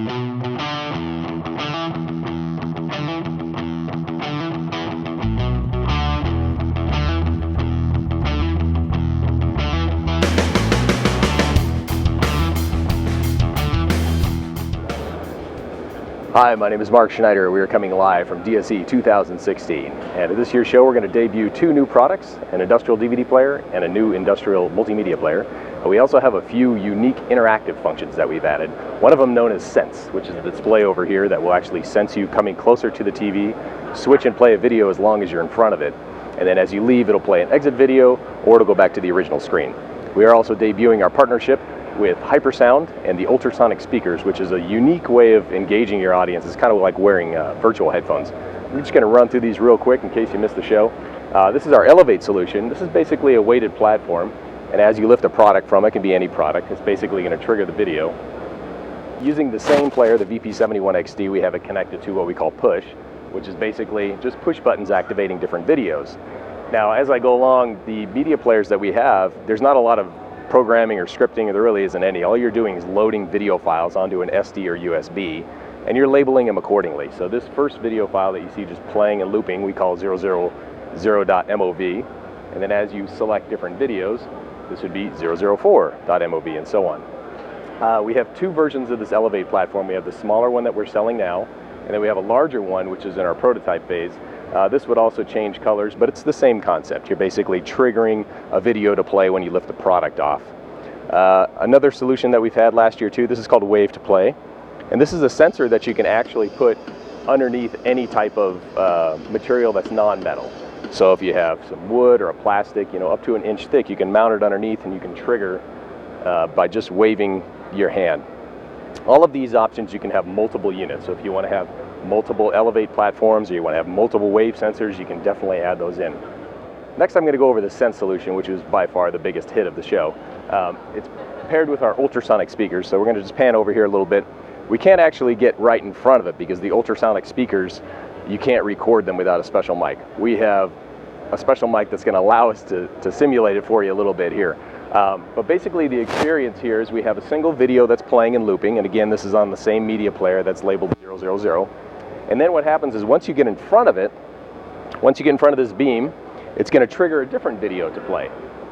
Hi, my name is Mark Schneider. We are coming live from DSE 2016. And at this year's show, we're going to debut two new products, an industrial DVD player and a new industrial multimedia player. We also have a few unique interactive functions that we've added. One of them known as Sense, which is a display over here that will actually sense you coming closer to the TV, switch and play a video as long as you're in front of it. And then as you leave, it'll play an exit video or it'll go back to the original screen. We are also debuting our partnership with Hypersound and the ultrasonic speakers, which is a unique way of engaging your audience. It's kind of like wearing virtual headphones. We're just going to run through these real quick in case you missed the show. This is our Elevate solution. This is basically a weighted platform, and as you lift a product from it, it can be any product, it's basically going to trigger the video. Using the same player, the VP71XD, we have it connected to what we call Push, which is basically just push buttons activating different videos. Now, as I go along, the media players that we have, there's not a lot of programming or scripting, there really isn't any. All you're doing is loading video files onto an SD or USB, and you're labeling them accordingly. So this first video file that you see just playing and looping, we call 000.mov, and then as you select different videos, this would be 004.mov and so on. We have two versions of this Elevate platform. We have the smaller one that we're selling now, and then we have a larger one which is in our prototype phase. This would also change colors, but it's the same concept. You're basically triggering a video to play when you lift the product off. Another solution that we've had last year too, this is called Wave to Play. And this is a sensor that you can actually put underneath any type of material that's non-metal. So if you have some wood or a plastic, up to an inch thick, you can mount it underneath and you can trigger by just waving your hand. All of these options, you can have multiple units. So if you want to have multiple Elevate platforms or you want to have multiple wave sensors, you can definitely add those in. Next, I'm going to go over the Sense solution, which is by far the biggest hit of the show. It's paired with our ultrasonic speakers, so we're going to just pan over here a little bit. We can't actually get right in front of it because the ultrasonic speakers, you can't record them without a special mic. We have a special mic that's going to allow us to simulate it for you a little bit here. But basically the experience here is we have a single video that's playing and looping, and again, this is on the same media player that's labeled 000. And then what happens is once you get in front of it, once you get in front of this beam, it's going to trigger a different video to play.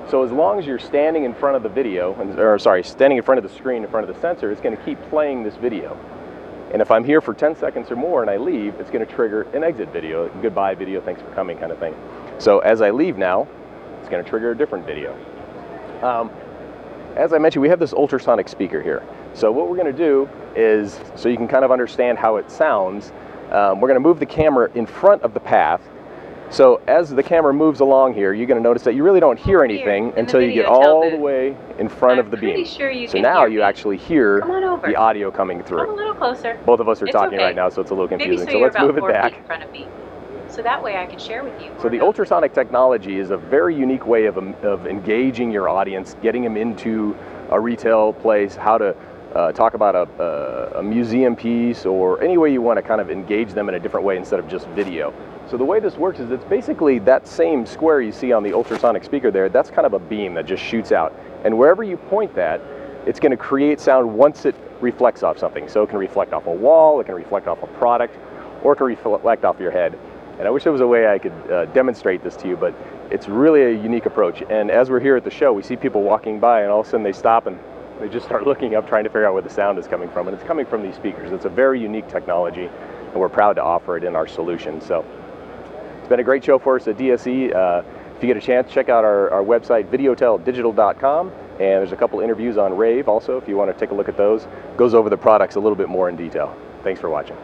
So as long as you're standing in front of the video, standing in front of the screen, in front of the sensor, it's going to keep playing this video. And if I'm here for 10 seconds or more and I leave, it's going to trigger an exit video, goodbye video, thanks for coming kind of thing. So as I leave now, it's going to trigger a different video. As I mentioned, we have this ultrasonic speaker here. So what we're going to do is, so you can kind of understand how it sounds, we're going to move the camera in front of the path. So as the camera moves along here, you're going to notice that you really don't hear anything until you get all the way in front of the beam. So now you actually hear the audio coming through. Come a little closer. Both of us are talking right now, so it's a little confusing. Maybe so let's move it back. In front of me. So that way I can share with you. So the ultrasonic technology is a very unique way of engaging your audience, getting them into a retail place, how to talk about a museum piece, or any way you want to kind of engage them in a different way instead of just video. So the way this works is it's basically that same square you see on the ultrasonic speaker there, that's kind of a beam that just shoots out. And wherever you point that, it's going to create sound once it reflects off something. So it can reflect off a wall, it can reflect off a product, or it can reflect off your head. And I wish there was a way I could demonstrate this to you, but it's really a unique approach. And as we're here at the show, we see people walking by and all of a sudden they stop and they just start looking up trying to figure out where the sound is coming from. And it's coming from these speakers. It's a very unique technology and we're proud to offer it in our solution. So it's been a great show for us at DSE. If you get a chance, check out our website, videoteldigital.com. And there's a couple interviews on Rave also if you want to take a look at those. Goes over the products a little bit more in detail. Thanks for watching.